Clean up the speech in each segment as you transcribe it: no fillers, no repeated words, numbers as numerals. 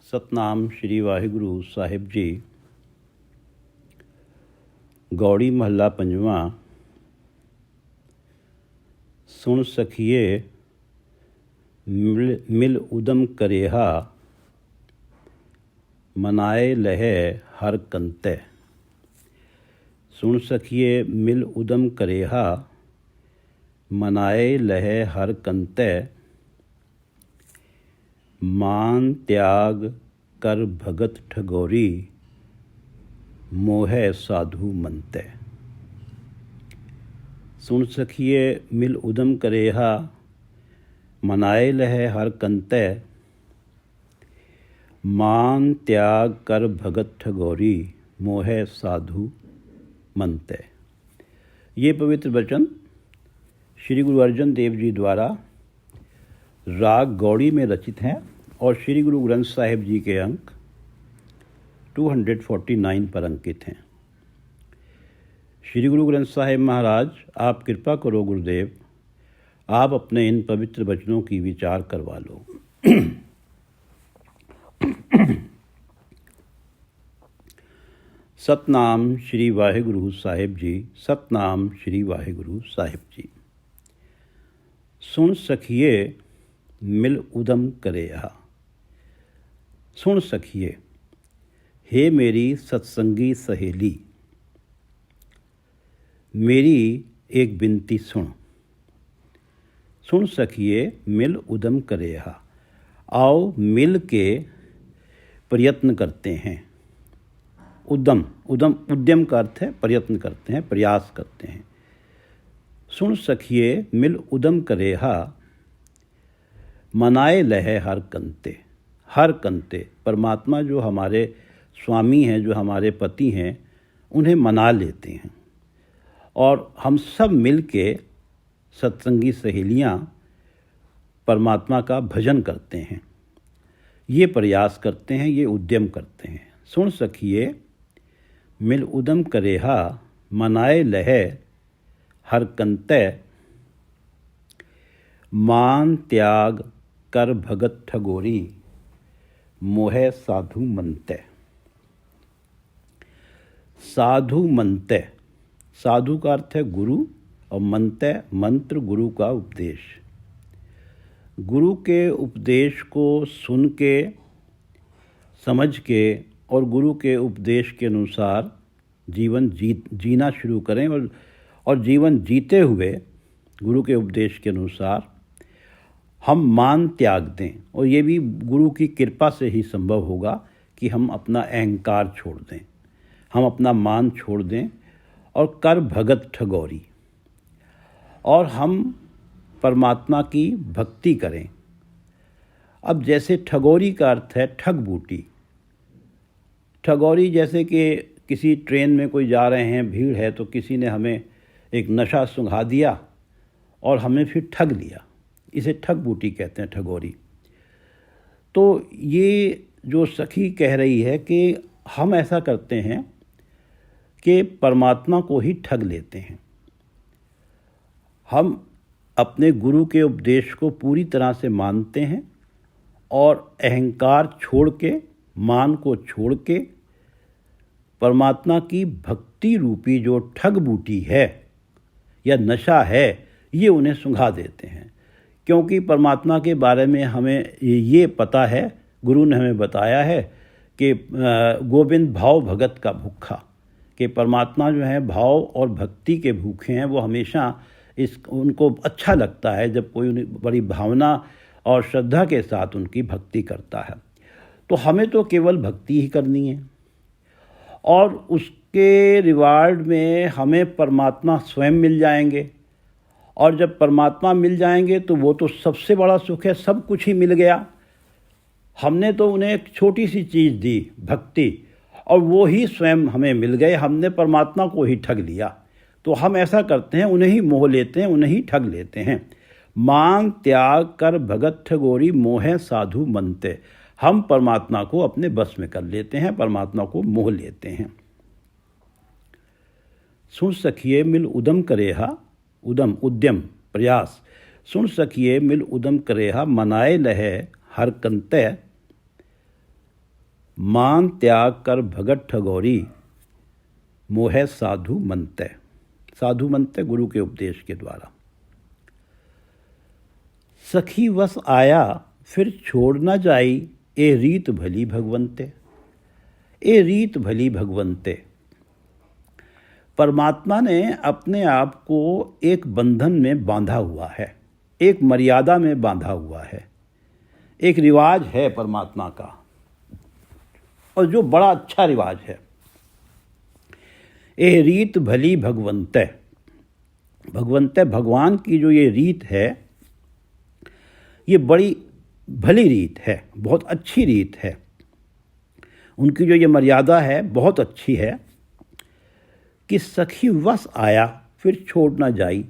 सतनाम श्री वाहिगुरु साहिब जी। गौड़ी महला पंजवां। सुन सखिए मिल उदम करेहा, मनाए लहे हर कंते। सुन सखिए मिल उदम करेहा, मनाए लहे हर कंते। मान त्याग कर भगत ठगोरी, मोहे साधु मनते। सुन सखिए मिल उदम करेहा, मनाए लहे हर कंते। मान त्याग कर भगत ठगोरी, मोहे साधु मनते। ये पवित्र वचन श्री गुरु अर्जन देव जी द्वारा राग गौड़ी में रचित हैं और श्री गुरु ग्रंथ साहिब जी के अंक 249 पर अंकित हैं। श्री गुरु ग्रंथ साहिब महाराज, आप कृपा करो गुरुदेव, आप अपने इन पवित्र वचनों की विचार करवा लो। सतनाम श्री वाहिगुरु साहिब जी। सतनाम श्री वाहिगुरु साहिब जी। सुन सखिए मिल उदम करेहा। सुन सखिए, हे मेरी सत्संगी सहेली, मेरी एक विनती सुन। सुन सखिए मिल उदम करेहा, आओ मिल के प्रयत्न करते हैं। उद्यम का अर्थ है प्रयत्न करते हैं, प्रयास करते हैं। सुन सखिए मिल उदम करेहा, मनाए लहे हर कंते। हर कंते, परमात्मा जो हमारे स्वामी हैं, जो हमारे पति हैं, उन्हें मना लेते हैं। और हम सब मिल के सत्संगी सहेलियाँ परमात्मा का भजन करते हैं, ये प्रयास करते हैं, ये उद्यम करते हैं। सुन सखिए मिल उदम करेहा, मनाए लहे हर कंते। मान त्याग कर भगत ठगोरी, मोहे साधु मनते। साधु मनते, साधु का अर्थ है गुरु, और मनते मंत्र, गुरु का उपदेश। गुरु के उपदेश को सुन के, समझ के और गुरु के उपदेश के अनुसार जीवन जीना शुरू करें और जीवन जीते हुए गुरु के उपदेश के अनुसार हम मान त्याग दें। और ये भी गुरु की कृपा से ही संभव होगा कि हम अपना अहंकार छोड़ दें, हम अपना मान छोड़ दें और कर भगत ठगोरी, और हम परमात्मा की भक्ति करें। अब जैसे ठगोरी का अर्थ है ठग बूटी। ठगोरी जैसे कि किसी ट्रेन में कोई जा रहे हैं, भीड़ है, तो किसी ने हमें एक नशा सुंघा दिया और हमें फिर ठग लिया, इसे ठग बूटी कहते हैं, ठगोरी। तो ये जो सखी कह रही है कि हम ऐसा करते हैं कि परमात्मा को ही ठग लेते हैं। हम अपने गुरु के उपदेश को पूरी तरह से मानते हैं और अहंकार छोड़ के, मान को छोड़ के परमात्मा की भक्ति रूपी जो ठग बूटी है या नशा है, ये उन्हें सुंघा देते हैं। क्योंकि परमात्मा के बारे में हमें ये पता है, गुरु ने हमें बताया है कि गोविंद भाव भगत का भूखा, कि परमात्मा जो है भाव और भक्ति के भूखे हैं। वो हमेशा उनको अच्छा लगता है जब कोई उन्हें बड़ी भावना और श्रद्धा के साथ उनकी भक्ति करता है। तो हमें तो केवल भक्ति ही करनी है, और उसके रिवार्ड में हमें परमात्मा स्वयं मिल जाएंगे। और जब परमात्मा मिल जाएंगे तो वो तो सबसे बड़ा सुख है, सब कुछ ही मिल गया। हमने तो उन्हें एक छोटी सी चीज़ दी, भक्ति, और वो ही स्वयं हमें मिल गए। हमने परमात्मा को ही ठग लिया। तो हम ऐसा करते हैं, उन्हें ही मोह लेते हैं, उन्हें ही ठग लेते हैं। मान त्याग कर भगत ठगोरी, मोहे साधु मनते। हम परमात्मा को अपने बस में कर लेते हैं, परमात्मा को मोह लेते हैं। सुन सखिए मिल उदम करेहा, उद्यम प्रयास। सुन सखिए मिल उदम करेहा, मनाए लहे हर कंते। मान त्याग कर भगत ठगोरी, मोह साधु मनते। साधु मनते गुरु के उपदेश के द्वारा। सखी वस आया फिर छोड़ न जाई, ए रीत भली भगवंते। ए रीत भली भगवंते। परमात्मा ने अपने आप को एक बंधन में बांधा हुआ है, एक मर्यादा में बांधा हुआ है, एक रिवाज है परमात्मा का, और जो बड़ा अच्छा रिवाज है। ए रीत भली भगवंते। भगवंते भगवान की जो ये रीत है, ये बड़ी भली रीत है, बहुत अच्छी रीत है। उनकी जो ये मर्यादा है बहुत अच्छी है कि सखी वश आया फिर छोड़ ना जाई।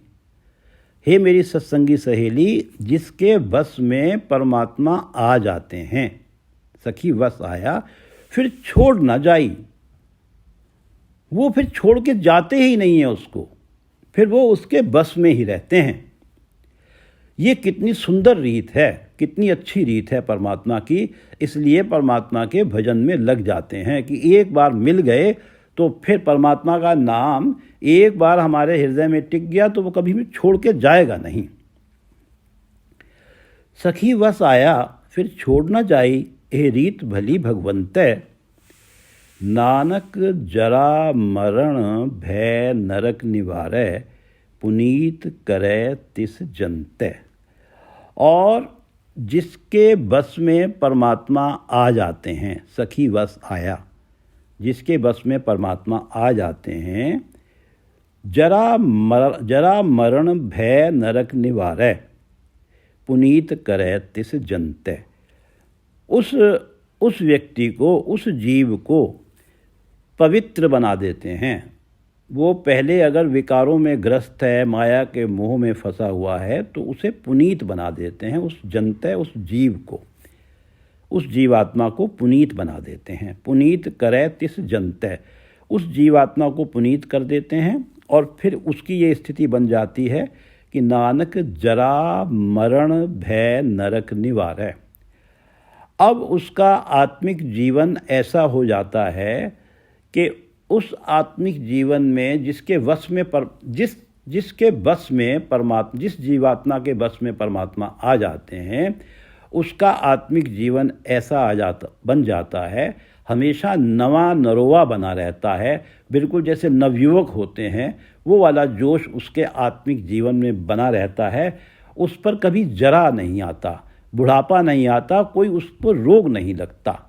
हे मेरी सत्संगी सहेली, जिसके वश में परमात्मा आ जाते हैं, सखी वश आया फिर छोड़ ना जाई। वो फिर छोड़ के जाते ही नहीं है उसको, फिर वो उसके बस में ही रहते हैं। ये कितनी सुंदर रीत है, कितनी अच्छी रीत है परमात्मा की। इसलिए परमात्मा के भजन में लग जाते हैं कि एक बार मिल गए तो फिर परमात्मा का नाम एक बार हमारे हृदय में टिक गया तो वो कभी भी छोड़ के जाएगा नहीं। सखी वश आया फिर छोड़ न जाई, ए रीत भली भगवंते। नानक जरा मरण भय नरक निवारै, पुनीत करे तिस जनते। और जिसके बस में परमात्मा आ जाते हैं, सखी वश आया, जिसके बस में परमात्मा आ जाते हैं, जरा मरण भय नरक निवारै, पुनीत करे तिस जनते। उस व्यक्ति को, उस जीव को पवित्र बना देते हैं। वो पहले अगर विकारों में ग्रस्त है, माया के मोह में फंसा हुआ है, तो उसे पुनीत बना देते हैं। उस जनते, उस जीव को, उस जीवात्मा को पुनीत बना देते हैं। पुनीत करे तिस जनते। उस जीवात्मा को पुनीत कर देते हैं और फिर उसकी ये स्थिति बन जाती है कि नानक जरा मरण भय नरक निवारै। अब उसका आत्मिक जीवन ऐसा हो जाता है कि उस आत्मिक जीवन में जिसके वश में जिसके बस में परमात्मा, जिस जीवात्मा के बस में परमात्मा आ जाते हैं, उसका आत्मिक जीवन ऐसा बन जाता है, हमेशा नवा नरोवा बना रहता है। बिल्कुल जैसे नवयुवक होते हैं, वो वाला जोश उसके आत्मिक जीवन में बना रहता है। उस पर कभी जरा नहीं आता, बुढ़ापा नहीं आता, कोई उस पर रोग नहीं लगता।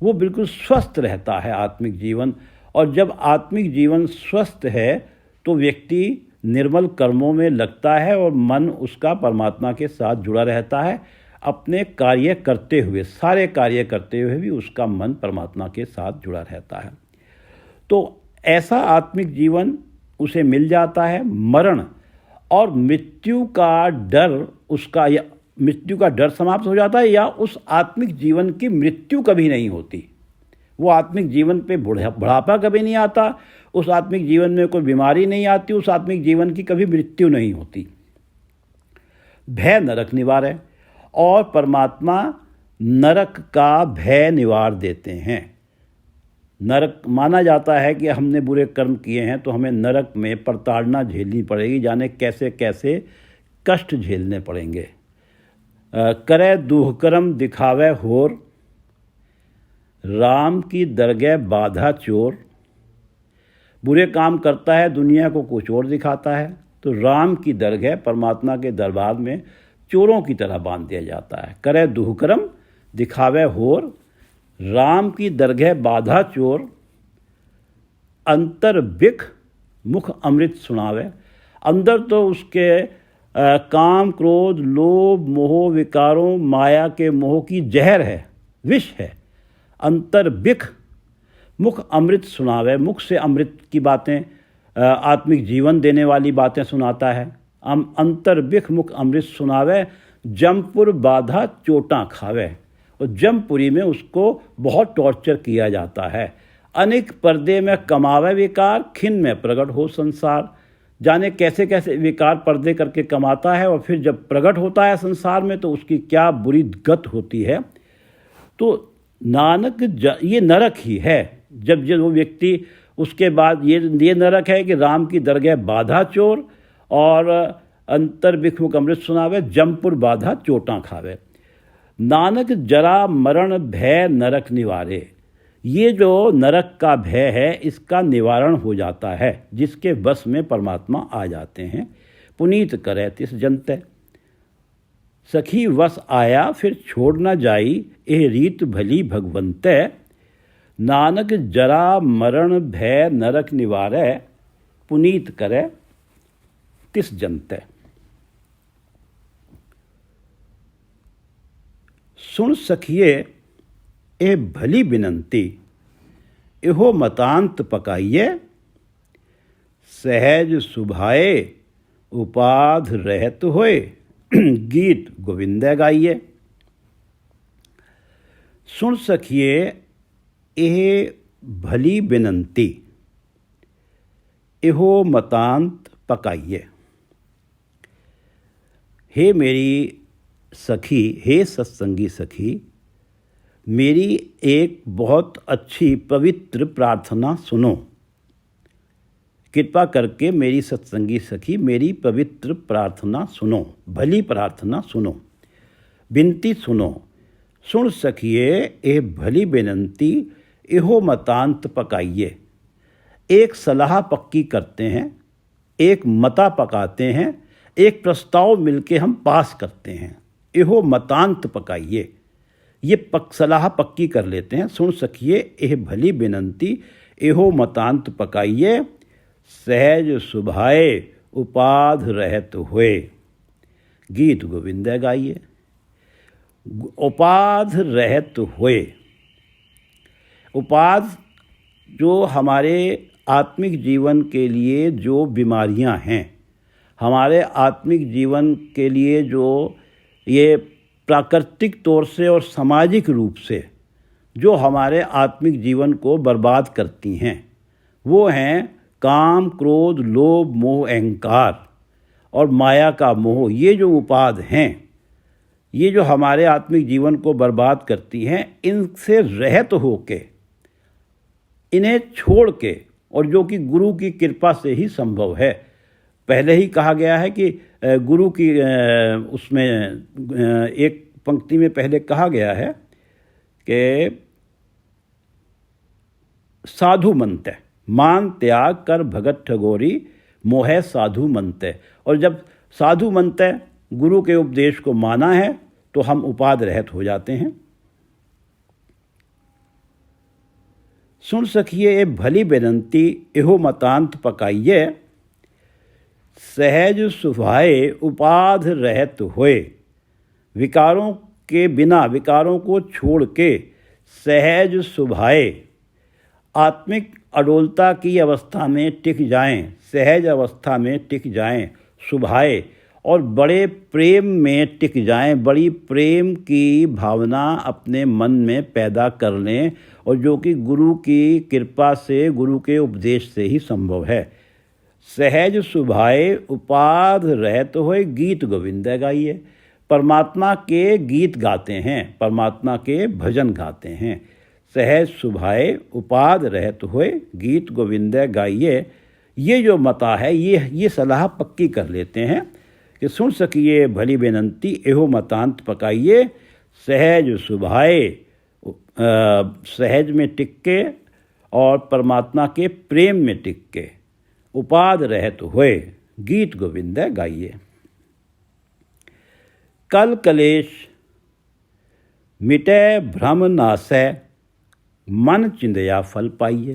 वो बिल्कुल स्वस्थ रहता है आत्मिक जीवन। और जब आत्मिक जीवन स्वस्थ है तो व्यक्ति निर्मल कर्मों में लगता है और मन उसका परमात्मा के साथ जुड़ा रहता है। अपने कार्य करते हुए, सारे कार्य करते हुए भी उसका मन परमात्मा के साथ जुड़ा रहता है। तो ऐसा आत्मिक जीवन उसे मिल जाता है। मरण और मृत्यु का डर उसका, या मृत्यु का डर समाप्त हो जाता है, या उस आत्मिक जीवन की मृत्यु कभी नहीं होती। वो आत्मिक जीवन पे बुढ़ापा कभी नहीं आता, उस आत्मिक जीवन में कोई बीमारी नहीं आती, उस आत्मिक जीवन की कभी मृत्यु नहीं होती। भय नरक निवारै। और परमात्मा नरक का भय निवार देते हैं। नरक माना जाता है कि हमने बुरे कर्म किए हैं तो हमें नरक में प्रताड़ना झेलनी पड़ेगी, जाने कैसे कैसे कष्ट झेलने पड़ेंगे। करे दुहकर्म दिखावे होर, राम की दरगह बाधा चोर। बुरे काम करता है, दुनिया को कुछ और दिखाता है, तो राम की दरगह, परमात्मा के दरबार में चोरों की तरह बांध दिया जाता है। करे दुहकर्म दिखावे होर, राम की दरगह बाधा चोर। अंतर बिख मुख अमृत सुनावे। अंदर तो उसके काम क्रोध लोभ मोह विकारों माया के मोह की जहर है, विष है। अंतर बिख मुख अमृत सुनावे। मुख से अमृत की बातें, आत्मिक जीवन देने वाली बातें सुनाता है। अंतर बिख मुख अमृत सुनावे, जमपुर बाधा चोटां खावे। और जमपुरी में उसको बहुत टॉर्चर किया जाता है। अनेक पर्दे में कमावे विकार, खिन में प्रकट हो संसार। जाने कैसे कैसे विकार पर्दे करके कमाता है, और फिर जब प्रकट होता है संसार में तो उसकी क्या बुरी गत होती है। तो ये नरक ही है। जब वो व्यक्ति उसके बाद ये नरक है कि राम की दरगाह बाधा चोर और अंतर बिखमुख अमृत सुनावे, जमपुर बाधा चोटां खावे। नानक जरा मरण भय नरक निवारे। ये जो नरक का भय है इसका निवारण हो जाता है जिसके बस में परमात्मा आ जाते हैं। पुनीत करे तिस जनते, सखी वस आया फिर छोड़ न जाई, ए रीत भली भगवंते। नानक जरा मरण भय नरक निवारे, पुनीत करे तिस जनते। सुन सखिए ए भली बिनंती, एहो मतांत पकाइए। सहज सुभाए उपाध रहत होए, गीत गोविंदे गाइए। सुन सखिए एह भली बिनंती, एहो मतांत पकाइए। हे मेरी सखी, हे सत्संगी सखी, मेरी एक बहुत अच्छी पवित्र प्रार्थना सुनो। कृपा करके मेरी सत्संगी सखी मेरी पवित्र प्रार्थना सुनो, भली प्रार्थना सुनो, विनती सुनो। सुन सखिए ए भली बेनंती, एहो मतांत पकाइए। एक सलाह पक्की करते हैं, एक मता पकाते हैं, एक प्रस्ताव मिलके हम पास करते हैं। एहो मतांत पकाइए, ये सलाह पक्की कर लेते हैं। सुन सखिए एह भली बेनंती, एहो मतांत पकाइए। सहज सुभाए उपाध रहत हुए, गीत गोविंदे गाइए। उपाध रहत हुए, उपाध जो हमारे आत्मिक जीवन के लिए जो बीमारियां हैं, हमारे आत्मिक जीवन के लिए जो ये प्राकृतिक तौर से और सामाजिक रूप से जो हमारे आत्मिक जीवन को बर्बाद करती हैं, वो हैं काम, क्रोध, लोभ, मोह, अहंकार और माया का मोह। ये जो उपाद हैं, ये जो हमारे आत्मिक जीवन को बर्बाद करती हैं, इनसे रहित होके, इन्हें छोड़ के, और जो कि गुरु की कृपा से ही संभव है। पहले ही कहा गया है कि गुरु की उसमें एक पंक्ति में पहले कहा गया है कि साधु मनते, मान त्याग कर भगत ठगोरी, मोह साधु मनते। और जब साधु मनते गुरु के उपदेश को माना है तो हम उपाद रहित हो जाते हैं। सुन सखिए ए भली बेनंती, एहो मतांत पकाइए। सहज सुभाए उपाध रहत होए, विकारों के बिना, विकारों को छोड़ के सहज सुभाए, आत्मिक अडोलता की अवस्था में टिक जाएं, सहज अवस्था में टिक जाएं, सुभाए, और बड़े प्रेम में टिक जाएं, बड़ी प्रेम की भावना अपने मन में पैदा कर लें, और जो कि गुरु की कृपा से, गुरु के उपदेश से ही संभव है। सहज सुभाए उपाध रहत होए, गीत गोविंदे गाइए। परमात्मा के गीत गाते हैं, परमात्मा के भजन गाते हैं। सहज सुभाए उपाध रहत होए, गीत गोविंदे गाइए। ये जो मता है, ये सलाह पक्की कर लेते हैं कि सुन सकिए भली बेनंती, एहो मतांत पकाइए। सहज सुभाए, सहज में टिक के और परमात्मा के प्रेम में टिक के, उपाद रहत होए, गीत गोविंदे गाइए। कल कलेश मिटे भ्रम नासै, मन चिंदया फल पाइए।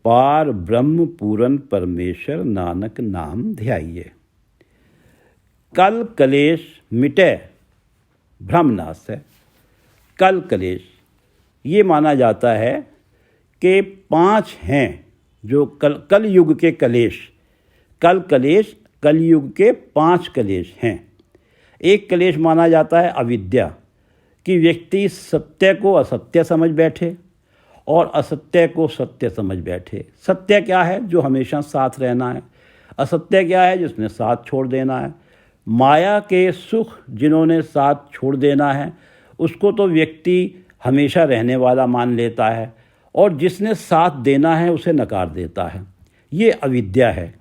पार ब्रह्म पूरन परमेश्वर, नानक नाम ध्याइए। कल कलेश मिटे भ्रम नाश है। कल कलेश ये माना जाता है कि 5 हैं जो कल युग के कलेश, कलयुग के 5 कलेश हैं। एक कलेश माना जाता है अविद्या, कि व्यक्ति सत्य को असत्य समझ बैठे और असत्य को सत्य समझ बैठे। सत्य क्या है? जो हमेशा साथ रहना है। असत्य क्या है? जिसने साथ छोड़ देना है। माया के सुख जिन्होंने साथ छोड़ देना है, उसको तो व्यक्ति हमेशा रहने वाला मान लेता है और जिसने साथ देना है उसे नकार देता है। ये अविद्या है।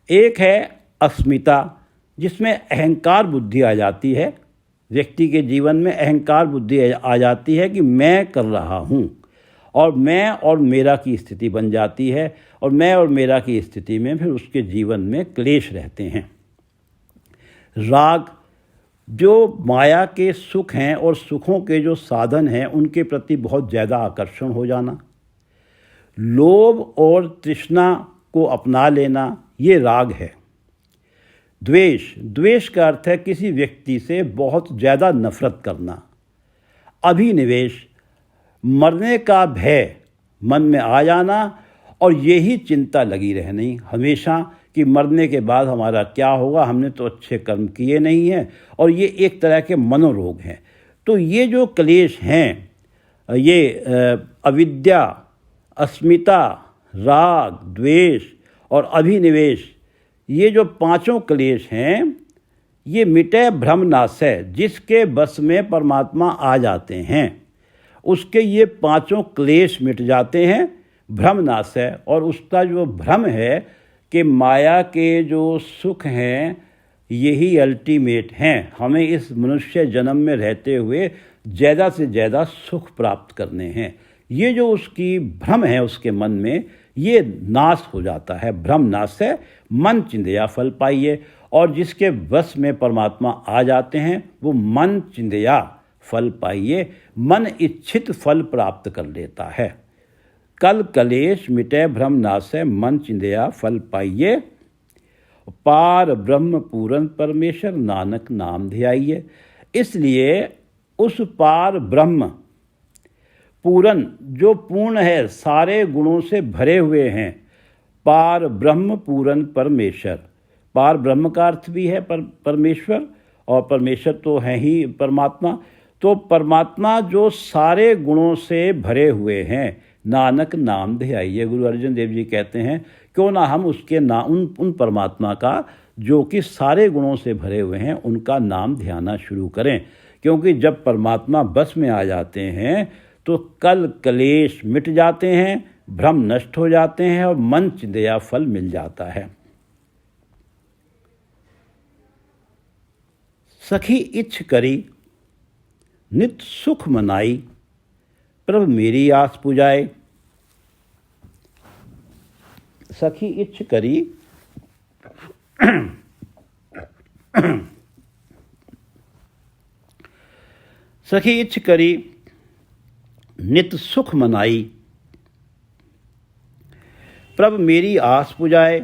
एक है अस्मिता, जिसमें अहंकार बुद्धि आ जाती है। व्यक्ति के जीवन में अहंकार बुद्धि आ जाती है कि मैं कर रहा हूँ, और मैं और मेरा की स्थिति बन जाती है, और मैं और मेरा की स्थिति में फिर उसके जीवन में क्लेश रहते हैं। राग, जो माया के सुख हैं और सुखों के जो साधन हैं उनके प्रति बहुत ज़्यादा आकर्षण हो जाना। लोभ और तृष्णा को अपना लेना, ये राग है। द्वेष, द्वेष का अर्थ है किसी व्यक्ति से बहुत ज़्यादा नफरत करना। अभिनिवेश, मरने का भय मन में आ जाना और यही चिंता लगी रहनी हमेशा कि मरने के बाद हमारा क्या होगा, हमने तो अच्छे कर्म किए नहीं हैं, और ये एक तरह के मनोरोग हैं। तो ये जो क्लेश हैं, ये अविद्या, अस्मिता, राग, द्वेष और अभिनिवेश, ये जो पांचों क्लेश हैं, ये मिटे भ्रम नाशय, जिसके बस में परमात्मा आ जाते हैं उसके ये पांचों क्लेश मिट जाते हैं, भ्रम नाशय। और उसका जो भ्रम है कि माया के जो सुख हैं यही अल्टीमेट हैं, हमें इस मनुष्य जन्म में रहते हुए ज़्यादा से ज़्यादा सुख प्राप्त करने हैं, ये जो उसकी भ्रम है उसके मन में, ये नाश हो जाता है। भ्रम नाश है, मन चिंध्या फल पाइए। और जिसके वश में परमात्मा आ जाते हैं वो मन चिंध्या फल पाइए, मन इच्छित फल प्राप्त कर लेता है। कल कलेश मिटे भ्रम नाशय, मन चिंध्या फल पाइए। पार ब्रह्म पूरन परमेश्वर, नानक नाम ध्याइए। इसलिए उस पार ब्रह्म पूरन, जो पूर्ण है, सारे गुणों से भरे हुए हैं, पार ब्रह्म पूरन परमेश्वर। पार ब्रह्म का अर्थ भी है परमेश्वर, और परमेश्वर तो है ही परमात्मा। तो परमात्मा जो सारे गुणों से भरे हुए हैं, नानक नाम ध्याइए। गुरु अर्जन देव जी कहते हैं क्यों ना हम उसके उन परमात्मा का जो कि सारे गुणों से भरे हुए हैं उनका नाम ध्याना शुरू करें। क्योंकि जब परमात्मा बस में आ जाते हैं तो कल कलेश मिट जाते हैं, भ्रम नष्ट हो जाते हैं और मन चिंध्या फल मिल जाता है। सखी इच्छ करी नित सुख मनाई, प्रभु मेरी आस पुजाए। सखी इच्छ करी सखी इच्छ करी नित सुख मनाई, प्रभु मेरी आस पुजाए।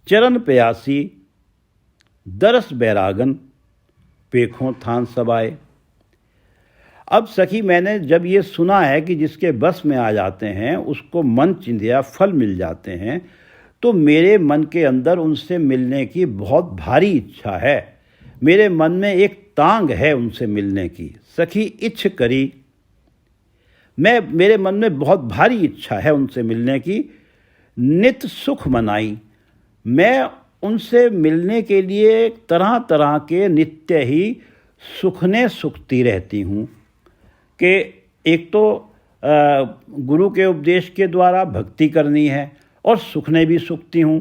चरण प्यासी दरस बैरागन, पेखों थान सबाए। अब सखी, मैंने जब ये सुना है कि जिसके बस में आ जाते हैं उसको मन चिंध्या फल मिल जाते हैं, तो मेरे मन के अंदर उनसे मिलने की बहुत भारी इच्छा है। मेरे मन में एक तांग है उनसे मिलने की। सखी इच्छ करी, मेरे मन में बहुत भारी इच्छा है उनसे मिलने की। नित सुख मनाई, मैं उनसे मिलने के लिए तरह तरह के नित्य ही सुखने सुखती रहती हूँ। कि एक तो गुरु के उपदेश के द्वारा भक्ति करनी है और सुखने भी सुखती हूँ।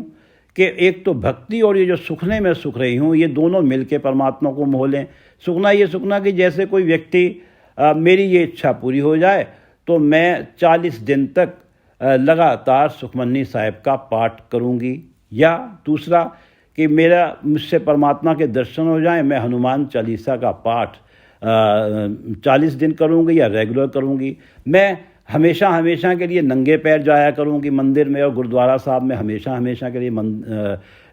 कि एक तो भक्ति और ये जो सुखने में सुख रही हूँ, ये दोनों मिलके परमात्मा को मोह लें। सुखना ये सुखना कि जैसे कोई व्यक्ति मेरी ये इच्छा पूरी हो जाए तो मैं 40 दिन तक लगातार सुखमनी साहिब का पाठ करूँगी, या दूसरा कि मुझसे परमात्मा के दर्शन हो जाएं, मैं हनुमान चालीसा का पाठ 40 दिन करूँगी या रेगुलर करूँगी। मैं हमेशा के लिए नंगे पैर जाया करूँगी मंदिर में, और गुरुद्वारा साहब में हमेशा के लिए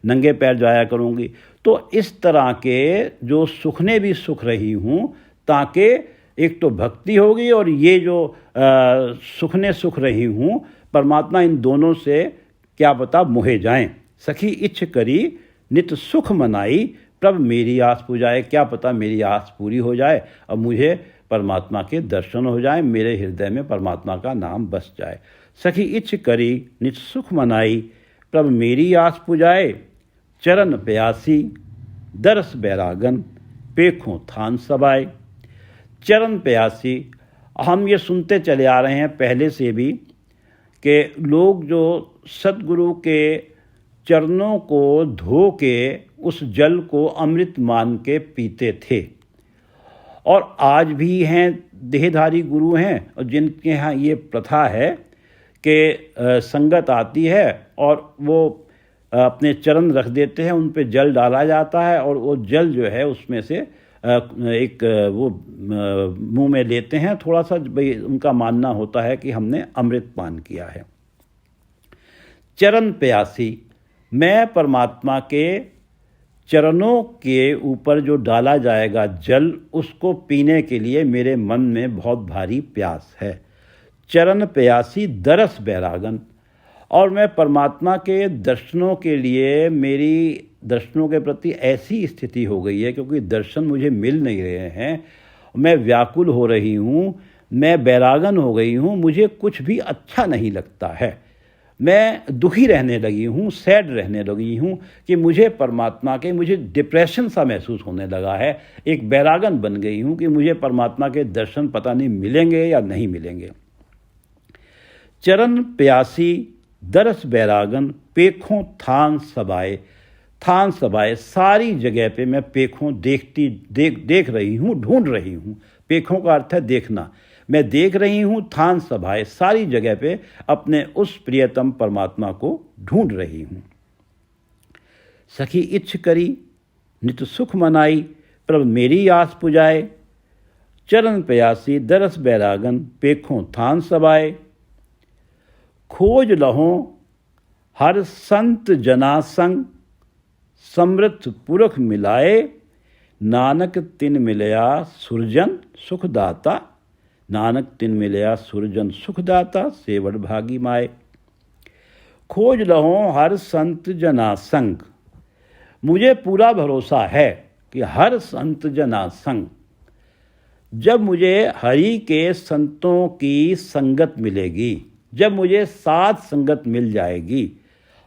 नंगे पैर जाया करूँगी। तो इस तरह के जो सुखने भी सुख रही हूँ, ताकि एक तो भक्ति होगी और ये जो सुखने सुख रही हूँ परमात्मा, इन दोनों से क्या पता मोहे जाएं। सखी इच्छ करी नित सुख मनाई, प्रभु मेरी आस पुजाए। क्या पता मेरी आस पूरी हो जाए और मुझे परमात्मा के दर्शन हो जाए, मेरे हृदय में परमात्मा का नाम बस जाए। सखी इच्छ करी नित सुख मनाई, प्रभु मेरी आस पुजाए। चरण प्यासी दरस बैरागन, पेखों थान सबाए। चरण प्यासी, हम ये सुनते चले आ रहे हैं पहले से भी कि लोग जो सतगुरु के चरणों को धो के उस जल को अमृत मान के पीते थे, और आज भी हैं देहधारी गुरु हैं और जिनके यहाँ ये प्रथा है कि संगत आती है और वो अपने चरण रख देते हैं, उन पे जल डाला जाता है और वो जल जो है उसमें से एक वो मुंह में लेते हैं थोड़ा सा, भाई उनका मानना होता है कि हमने अमृत पान किया है। चरण प्यासी, मैं परमात्मा के चरणों के ऊपर जो डाला जाएगा जल, उसको पीने के लिए मेरे मन में बहुत भारी प्यास है। चरण प्यासी दरस बैरागन, और मैं परमात्मा के दर्शनों के लिए, मेरी दर्शनों के प्रति ऐसी स्थिति हो गई है क्योंकि दर्शन मुझे मिल नहीं रहे हैं, मैं व्याकुल हो रही हूँ, मैं बैरागन हो गई हूँ, मुझे कुछ भी अच्छा नहीं लगता है, मैं दुखी रहने लगी हूँ, सैड रहने लगी हूँ कि मुझे परमात्मा के, मुझे डिप्रेशन सा महसूस होने लगा है, एक बैरागन बन गई हूँ कि मुझे परमात्मा के दर्शन पता नहीं मिलेंगे या नहीं मिलेंगे। चरण प्यासी दरस बैरागन, पेखों थान सबाए। थान सबाए, सारी जगह पे मैं पेखों देख रही हूँ, ढूंढ रही हूँ। पेखों का अर्थ है देखना, मैं देख रही हूँ थान सभाए, सारी जगह पे अपने उस प्रियतम परमात्मा को ढूंढ रही हूँ। सखी इच्छ करी नित सुख मनाई, प्रभ मेरी आस पुजाए। चरण प्यासी दरस बैरागन, पेखों थान सबाए। खोज लहों हर संत जना संग, समृद्ध पुरख मिलाए। नानक तिन मिलया सुरजन सुखदाता, नानक तिन मिलया सुरजन सुखदाता, सेवड़ भागी माए। खोज लहों हर संत जना संग, मुझे पूरा भरोसा है कि हर संत जना संग, जब मुझे हरि के संतों की संगत मिलेगी, जब मुझे साथ संगत मिल जाएगी,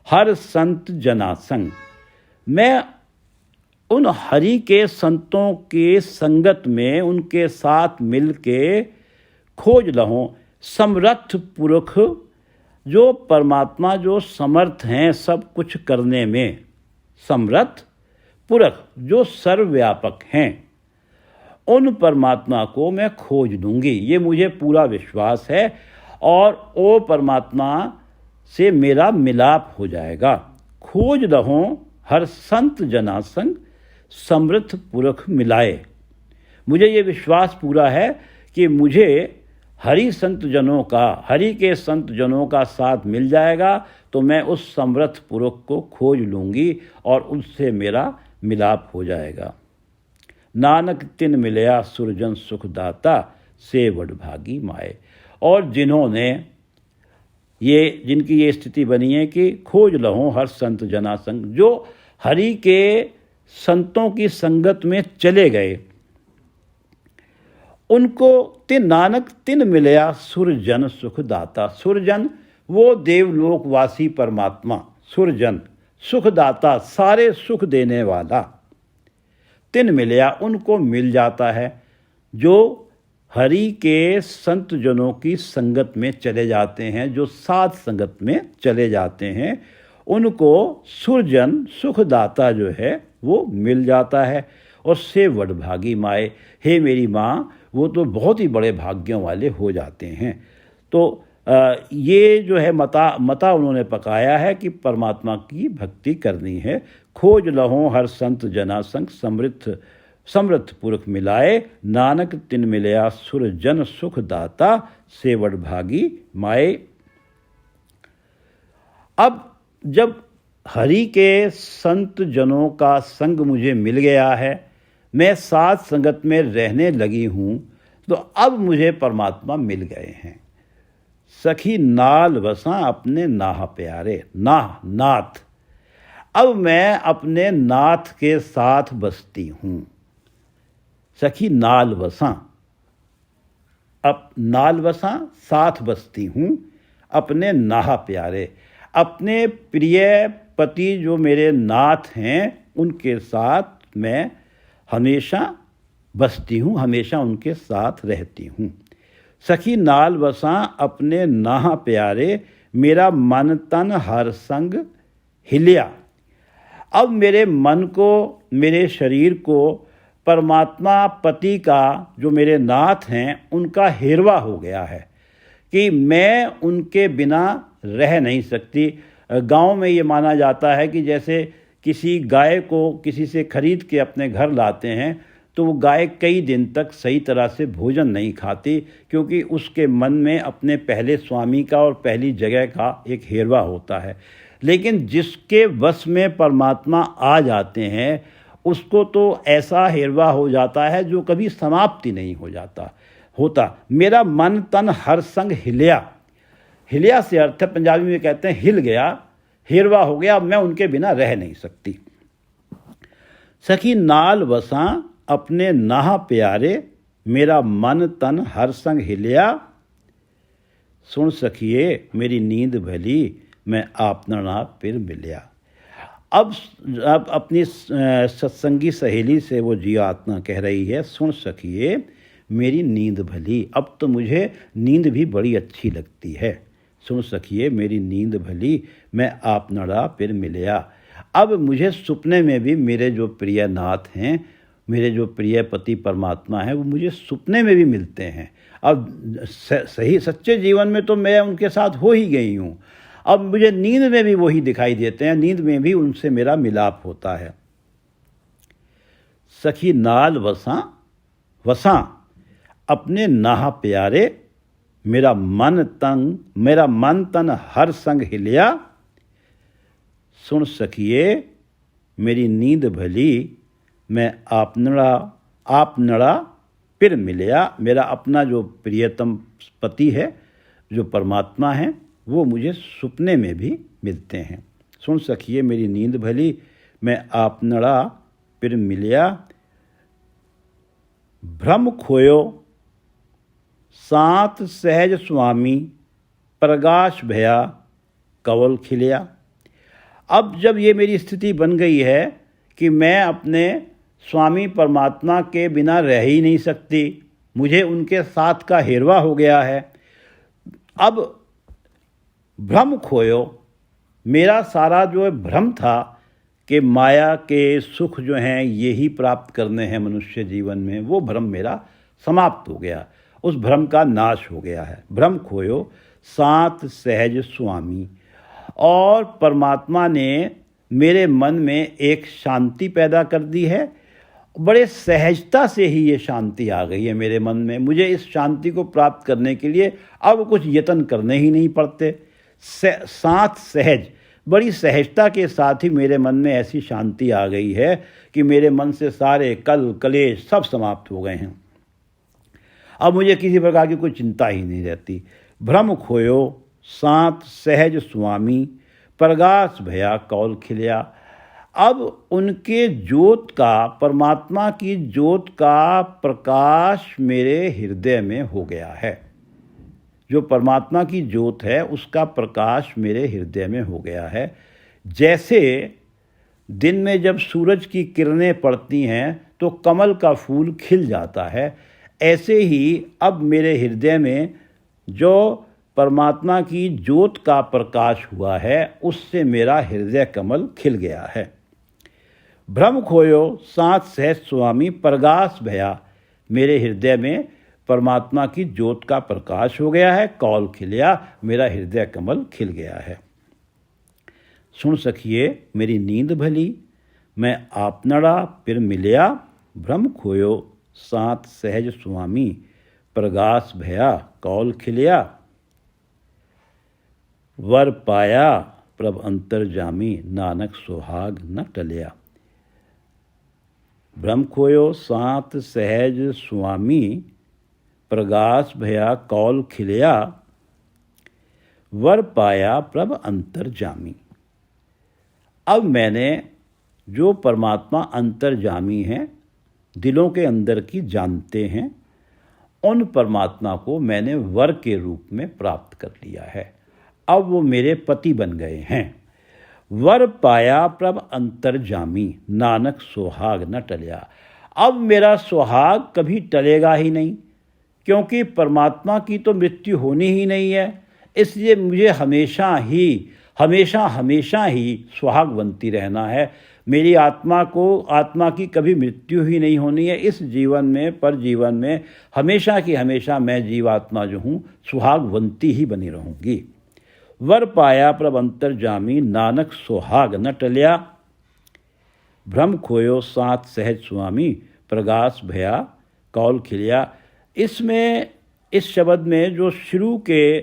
हर संत जना संग, मैं उन हरि के संतों के संगत में उनके साथ मिल के खोज लहों समर्थ पुरख, जो परमात्मा जो समर्थ हैं सब कुछ करने में, समर्थ पुरख जो सर्वव्यापक हैं, उन परमात्मा को मैं खोज लूँगी, ये मुझे पूरा विश्वास है, और वो परमात्मा से मेरा मिलाप हो जाएगा। खोज लहों हर संत जना संग, समृद्ध पुरख मिलाए। मुझे ये विश्वास पूरा है कि मुझे हरि संत जनों का, हरि के संत जनों का साथ मिल जाएगा, तो मैं उस समृद्ध पुरख को खोज लूँगी और उससे मेरा मिलाप हो जाएगा। नानक तिन मिलया सुरजन सुखदाता, सेवड़ भागी माए। और जिन्होंने जिनकी ये स्थिति बनी है कि खोज लहों हर संत जना संग, जो हरि के संतों की संगत में चले गए, उनको नानक तिन मिलया सुरजन सुखदाता। सुरजन वो देवलोकवासी परमात्मा, सुरजन सुखदाता सारे सुख देने वाला, तिन मिलया उनको मिल जाता है, जो हरि के संत जनों की संगत में चले जाते हैं, जो साथ संगत में चले जाते हैं, उनको सुरजन सुखदाता जो है वो मिल जाता है। और सेवड़ भागी माए, हे मेरी माँ, वो तो बहुत ही बड़े भाग्यों वाले हो जाते हैं। तो ये जो है मता उन्होंने पकाया है कि परमात्मा की भक्ति करनी है। खोज लहों हर संत जना संग, समृद्ध पुरख मिलाए। नानक तिन मिलया सुरजन सुखदाता, सेवड़ भागी माए। अब जब हरि के संत जनों का संग मुझे मिल गया है, मैं साथ संगत में रहने लगी हूँ, तो अब मुझे परमात्मा मिल गए हैं। सखी नाल बसां अपने नाह प्यारे, नाथ, अब मैं अपने नाथ के साथ बसती हूँ। सखी नाल बसां, अब नाल बसां साथ बसती हूँ, अपने नाह प्यारे, अपने प्रिय पति जो मेरे नाथ हैं उनके साथ मैं हमेशा बसती हूँ, हमेशा उनके साथ रहती हूँ। सखी नाल बसां अपने नाह प्यारे, मेरा मन तन हर संग हिलिया। अब मेरे मन को, मेरे शरीर को परमात्मा पति का, जो मेरे नाथ हैं, उनका हेरवा हो गया है कि मैं उनके बिना रह नहीं सकती। गांव में ये माना जाता है कि जैसे किसी गाय को किसी से खरीद के अपने घर लाते हैं तो वो गाय कई दिन तक सही तरह से भोजन नहीं खाती, क्योंकि उसके मन में अपने पहले स्वामी का और पहली जगह का एक हेरवा होता है। लेकिन जिसके वश में परमात्मा आ जाते हैं उसको तो ऐसा हेरवा हो जाता है जो कभी समाप्ति नहीं होता। मेरा मन तन हर संग हिलिया। हिलिया से अर्थ है, पंजाबी में कहते हैं हिल गया, हेरवा हो गया, मैं उनके बिना रह नहीं सकती। सखी नाल बसां अपने नाह प्यारे, मेरा मन तन हर संग हिलिया। सुन सखिए मेरी नींद भली, मैं आपना ना फिर मिलिया। अब अपनी सत्संगी सहेली से वो जीवात्मा कह रही है, सुन सखिए मेरी नींद भली, अब तो मुझे नींद भी बड़ी अच्छी लगती है। सुन सखिए मेरी नींद भली, मैं आप नड़ा फिर मिलिया। अब मुझे सपने में भी मेरे जो प्रिय नाथ हैं, मेरे जो प्रिय पति परमात्मा हैं, वो मुझे सपने में भी मिलते हैं। अब सही सच्चे जीवन में तो मैं उनके साथ हो ही गई हूँ, अब मुझे नींद में भी वही दिखाई देते हैं, नींद में भी उनसे मेरा मिलाप होता है। सखी नाल वसां अपने नाह प्यारे, मेरा मन तन हर संग हिलिया। सुन सखिए मेरी नींद भली, मैं आप नड़ा फिर मिलिया। मेरा अपना जो प्रियतम पति है, जो परमात्मा है, वो मुझे सपने में भी मिलते हैं। सुन सखिए मेरी नींद भली, मैं आप नड़ा फिर मिलिया। भ्रम खोयो सात सहज स्वामी, प्रकाश भया कवल खिलिया। अब जब ये मेरी स्थिति बन गई है कि मैं अपने स्वामी परमात्मा के बिना रह ही नहीं सकती, मुझे उनके साथ का हेरवा हो गया है। अब भ्रम खोयो, मेरा सारा जो भ्रम था कि माया के सुख जो हैं यही प्राप्त करने हैं मनुष्य जीवन में, वो भ्रम मेरा समाप्त हो गया, उस भ्रम का नाश हो गया है। भ्रम खोयो सात सहज स्वामी, और परमात्मा ने मेरे मन में एक शांति पैदा कर दी है। बड़े सहजता से ही ये शांति आ गई है मेरे मन में। मुझे इस शांति को प्राप्त करने के लिए अब कुछ यत्न करने ही नहीं पड़ते। सात सहज, बड़ी सहजता के साथ ही मेरे मन में ऐसी शांति आ गई है कि मेरे मन से सारे कलेश सब समाप्त हो गए हैं। अब मुझे किसी प्रकार की कोई चिंता ही नहीं रहती। भ्रम खोयो सात सहज स्वामी, प्रकाश भया कौल खिलिया। अब उनके ज्योत का, परमात्मा की ज्योत का प्रकाश मेरे हृदय में हो गया है। जो परमात्मा की ज्योत है उसका प्रकाश मेरे हृदय में हो गया है। जैसे दिन में जब सूरज की किरणें पड़ती हैं तो कमल का फूल खिल जाता है, ऐसे ही अब मेरे हृदय में जो परमात्मा की ज्योत का प्रकाश हुआ है उससे मेरा हृदय कमल खिल गया है। भ्रम खोयो सात सहज स्वामी, प्रकाश भया, मेरे हृदय में परमात्मा की ज्योत का प्रकाश हो गया है। कौल खिलिया, मेरा हृदय कमल खिल गया है। सुन सखिए मेरी नींद भली, मैं आपनड़ा फिर मिलिया। भ्रम खोयो सात सहज स्वामी, प्रकाश भया कौल खिलिया। वर पाया प्रभ अंतर्जामी, नानक सुहाग न टलिया। भ्रम खोयो सात सहज स्वामी, प्रकाश भया कौल खिलिया। वर पाया प्रभ अंतर्जामी। अब मैंने जो परमात्मा अंतर्जामी हैं, दिलों के अंदर की जानते हैं, उन परमात्मा को मैंने वर के रूप में प्राप्त कर लिया है। अब वो मेरे पति बन गए हैं। वर पाया प्रभ अंतर्जामी, नानक सुहाग न टलिया। अब मेरा सुहाग कभी टलेगा ही नहीं, क्योंकि परमात्मा की तो मृत्यु होनी ही नहीं है। इसलिए मुझे हमेशा ही सुहागवंती रहना है। मेरी आत्मा की कभी मृत्यु ही नहीं होनी है। इस जीवन में, पर जीवन में हमेशा की हमेशा मैं जीवात्मा जो हूँ सुहागवंती ही बनी रहूँगी। वर पाया प्रभ अंतरजामी, नानक सुहाग न टलिया। भ्रम खोयो साथ सहज स्वामी, प्रगास भया कौल खिलिया। इसमें, इस शब्द में जो शुरू के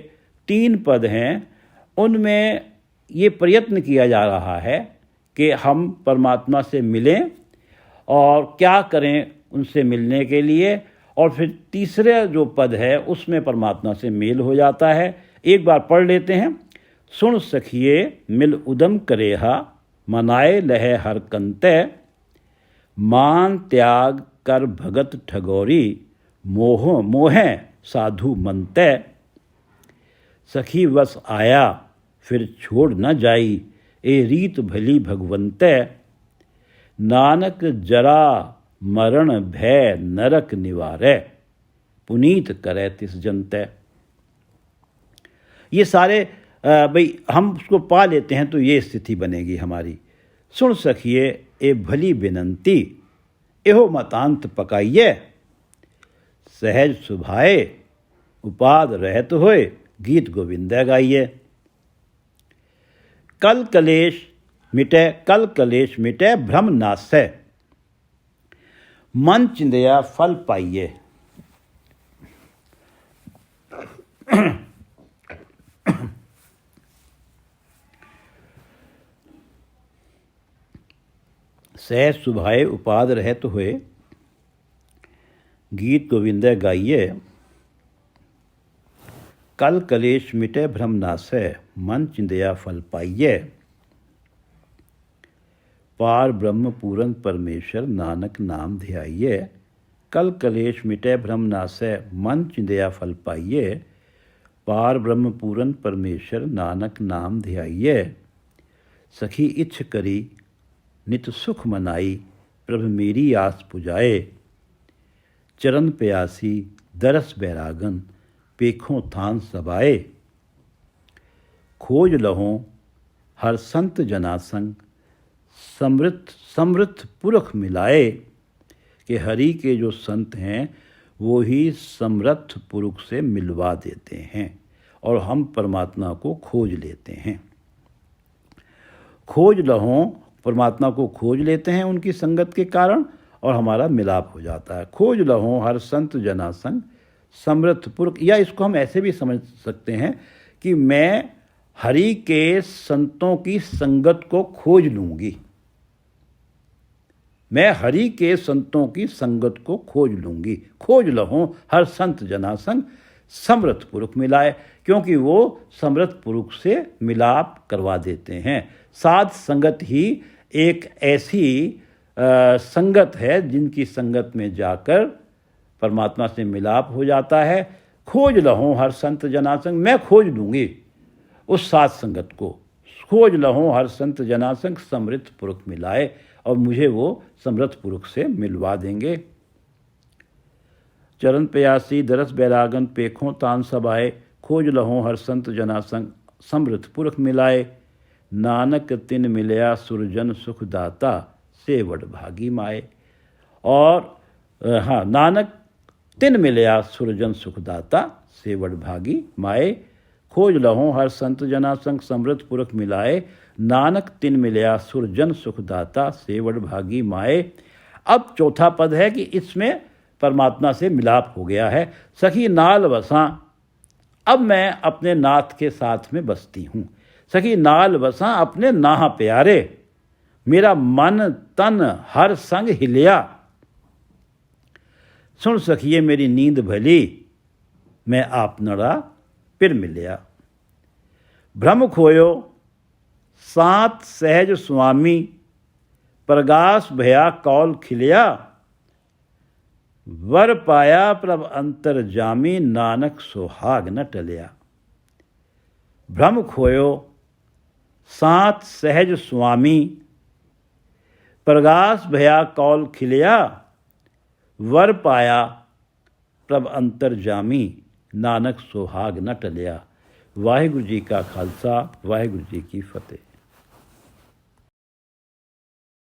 3 पद हैं, उनमें ये प्रयत्न किया जा रहा है कि हम परमात्मा से मिलें और क्या करें उनसे मिलने के लिए। और फिर तीसरे जो पद है उसमें परमात्मा से मेल हो जाता है। एक बार पढ़ लेते हैं। सुन सखिए मिल उदम करेहा, मनाए लहे हर कंते। मान त्याग कर भगत ठगोरी, मोहे साधु मनते। सखी वस आया फिर छोड़ न जाई, ए रीत भली भगवंते। नानक जरा मरण भय नरक निवारे, पुनीत करे तिस जनते। ये सारे भाई हम उसको पा लेते हैं तो ये स्थिति बनेगी हमारी। सुन सखिए ए भली बिनंती, एहो मतांत पकाइए। सहज सुभाए उपाद रहत होए, गीत गोविंदा गाइए। कल कलेश मिटे भ्रम नासै, मन चिंदया फल पाइए। सहज सुभाए उपाद रहत हुए, गीत गोविंदा गाइए। कल कलेश मिटे भ्रम नासै, मन चिंदया फल पाइए। पार ब्रह्म पूरन परमेश्वर, नानक नाम ध्याइए। कल कलेश मिटे भ्रम नासै, मन चिंदया फल पाइए। पार ब्रह्म पूरन परमेश्वर, नानक नाम ध्याइए। सखी इच्छ करी नित सुख मनाई, प्रभु मेरी आस पुजाए। चरण प्यासी दरस बैरागन, पेखों थान सबाए। खोज लहों हर संत जनासंग, समृद्ध पुरख मिलाए। कि हरि के जो संत हैं वो ही समृद्ध पुरख से मिलवा देते हैं और हम परमात्मा को खोज लेते हैं। खोज लहों, परमात्मा को खोज लेते हैं उनकी संगत के कारण और हमारा मिलाप हो जाता है। खोज लहों हर संत जनासंग, समृद्ध पुरख। या इसको हम ऐसे भी समझ सकते हैं कि मैं हरि के संतों की संगत को खोज लूँगी। मैं हरि के संतों की संगत को खोज लूँगी। खोज लहों हर संत जनासंग, समृद्ध पुरुष मिलाए, क्योंकि वो समृद्ध पुरुष से मिलाप करवा देते हैं। साध संगत ही एक ऐसी संगत है जिनकी संगत में जाकर परमात्मा से मिलाप हो जाता है। खोज लहों हर संत जनासंग, मैं खोज लूँगी उस साध संगत को। खोज लहों हर संत जनासंग, समृद्ध पुरुष मिलाए, और मुझे वो समृद्ध पुरुष से मिलवा देंगे। चरण प्यासी दरस बैरागन, पेखों तान सबाए। खोज लहों हर संत जनासंग, समृद्ध पुरुष मिलाए। नानक तिन मिलया सुरजन सुखदाता, सेवड़ भागी माए। और हाँ, नानक तिन मिलया सुरजन सुखदाता, सेवड़ भागी माए। खोज लहों हर संत जनासंग, समृद्ध पुरुष मिलाए। नानक तिन मिलया सुरजन सुखदाता, सेवड़ भागी माए। अब चौथा पद है कि इसमें परमात्मा से मिलाप हो गया है। सखी नाल बसां, अब मैं अपने नाथ के साथ में बसती हूँ। सखी नाल बसां अपने नाह प्यारे, मेरा मन तन हर संग हिलिया। सुन सखिए मेरी नींद भली, मैं आप नड़ा फिर मिलिया। भ्रम खोयो सात सहज स्वामी, प्रगास भया कौल खिलिया। वर पाया प्रभ अंतर जामी, नानक सुहाग न टलिया। भ्रम खोयो सात सहज स्वामी, प्रगास भया कौल खिलिया। वर पाया प्रभ अंतरजामी, नानक सुहाग न टलिया। वाहिगुरु जी का खालसा, वाहिगुरु जी की फतेह।